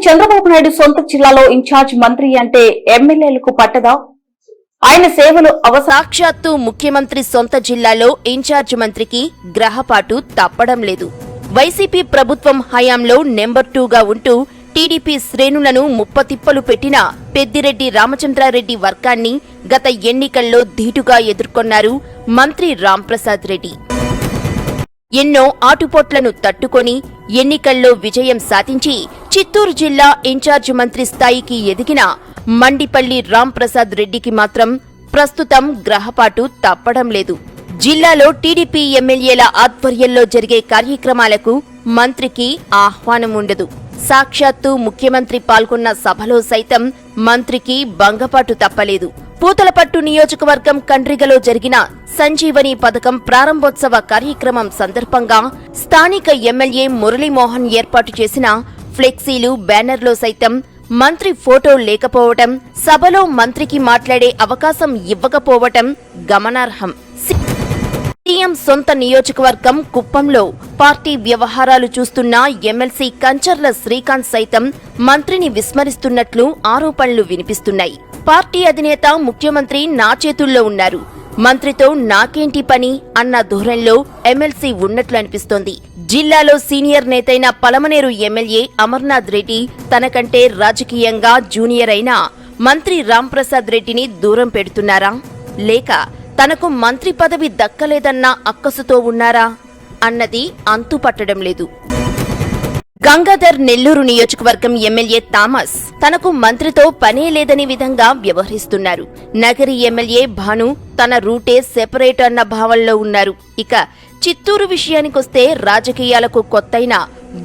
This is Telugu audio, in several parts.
చంద్రబాబు నాయుడు సొంత జిల్లాలో ఇన్ఛార్జ్ మంత్రి అంటే ఎమ్మెల్యేలకు పట్టదా? ఆయన సేవలు సాక్షాత్తు ముఖ్యమంత్రి సొంత జిల్లాలో ఇన్ఛార్జ్ మంత్రికి గ్రహపాటు తప్పడం లేదు. వైసీపీ ప్రభుత్వం హయాంలో నెంబర్ 2గా ఉంటూ టీడీపీ శ్రేణులను ముప్పతిప్పలు పెట్టిన పెద్దిరెడ్డి రామచంద్రారెడ్డి వర్గాన్ని గత ఎన్నికల్లో ధీటుగా ఎదుర్కొన్నారు మంత్రి రాంప్రసాద్ రెడ్డి. ఎన్నో ఆటుపోట్లను తట్టుకొని ఎన్నికల్లో విజయం సాధించి చిత్తూరు జిల్లా ఇన్ఛార్జ్ మంత్రి స్థాయికి ఎదిగిన మండిపల్లి రాంప్రసాద్ రెడ్డికి మాత్రం ప్రస్తుతం గ్రహపాటు తప్పడం లేదు. జిల్లాలో టీడీపీ ఎమ్మెల్యేల ఆధ్వర్యంలో జరిగే కార్యక్రమాలకు మంత్రికి ఆహ్వానం ఉండదు. సాక్షాత్తు ముఖ్యమంత్రి పాల్గొన్న సభలో సైతం మంత్రికి భంగపాటు తప్పలేదు. పూతలపట్టు నియోజకవర్గం కండ్రిగలో జరిగిన సంజీవని పథకం ప్రారంభోత్సవ కార్యక్రమం సందర్భంగా స్థానిక ఎమ్మెల్యే మురళీమోహన్ ఏర్పాటు చేసిన ఫ్లెక్సీలు, బ్యానర్లో సైతం మంత్రి ఫోటో లేకపోవటం, సభలో మంత్రికి మాట్లాడే అవకాశం ఇవ్వకపోవటం గమనార్హం. సీఎం సొంత నియోజకవర్గం కుప్పంలో పార్టీ వ్యవహారాలు చూస్తున్న ఎమ్మెల్సీ కంచర్ల శ్రీకాంత్ సైతం మంత్రిని విస్మరిస్తున్నట్లు ఆరోపణలు వినిపిస్తున్నాయి. పార్టీ అధినేత ముఖ్యమంత్రి నా చేతుల్లో ఉన్నారు, మంత్రితో నాకేంటి పని అన్న ధోరణిలో ఎమ్మెల్సీ ఉన్నట్లు అనిపిస్తోంది. జిల్లాలో సీనియర్ నేతైన పలమనేరు ఎమ్మెల్యే అమర్నాథ్ రెడ్డి తనకంటే రాజకీయంగా జూనియర్ అయిన మంత్రి రాంప్రసాద్ రెడ్డిని దూరం పెడుతున్నారా, లేక తనకు మంత్రి పదవి దక్కలేదన్న అక్కసుతో ఉన్నారా అన్నది అంతుపట్టడం లేదు. గంగాధర్ నెల్లూరు నియోజకవర్గం ఎమ్మెల్యే థామస్ తనకు మంత్రితో పనే లేదని విధంగా వ్యవహరిస్తున్నారు. నగరి ఎమ్మెల్యే భాను తన రూటే సెపరేట్ అన్న భావంలో ఉన్నారు. ఇక చిత్తూరు విషయానికొస్తే రాజకీయాలకు కొత్తైన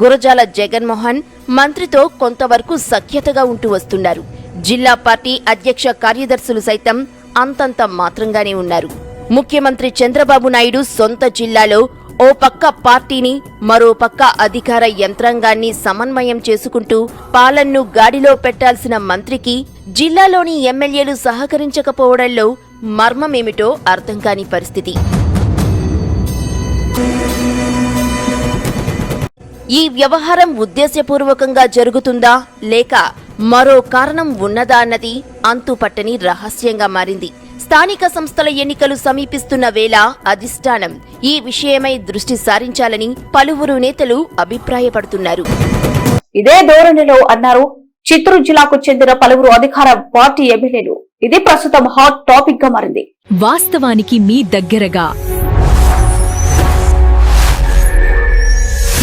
గురజాల జగన్మోహన్ మంత్రితో కొంతవరకు సఖ్యతగా ఉంటూ వస్తున్నారు. జిల్లా పార్టీ అధ్యక్ష కార్యదర్శులు సైతం అంతంత మాత్రంగానే ఉన్నారు. ముఖ్యమంత్రి చంద్రబాబు నాయుడు సొంత జిల్లాలో ఓ పక్క పార్టీని, మరో పక్క అధికార యంత్రాంగాన్ని సమన్వయం చేసుకుంటూ పాలన్ను గాడిలో పెట్టాల్సిన మంత్రికి జిల్లాలోని ఎమ్మెల్యేలు సహకరించకపోవడంలో మర్మమేమిటో అర్థం కాని పరిస్థితి. ఈ వ్యవహారం ఉద్దేశ్యపూర్వకంగా జరుగుతుందా, లేక మరో కారణం ఉన్నదా అన్నది అంతుపట్టని రహస్యంగా మారింది. స్థానిక సంస్థల ఎన్నికలు సమీపిస్తున్న వేళ అధిష్టానం ఈ విషయమై దృష్టి సారించాలని పలువురు నేతలు అభిప్రాయపడుతున్నారు. ఇదే ధోరణిలో అన్నారు చిత్తూరు జిల్లాకు చెందిన పలువురు అధికార పార్టీ ఎమ్మెల్యేలు. ఇది ప్రస్తుతం హాట్ టాపిక్ గా మారింది. వాస్తవానికి మీ దగ్గరగా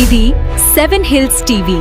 ఇది 7 హిల్స్ టీవీ.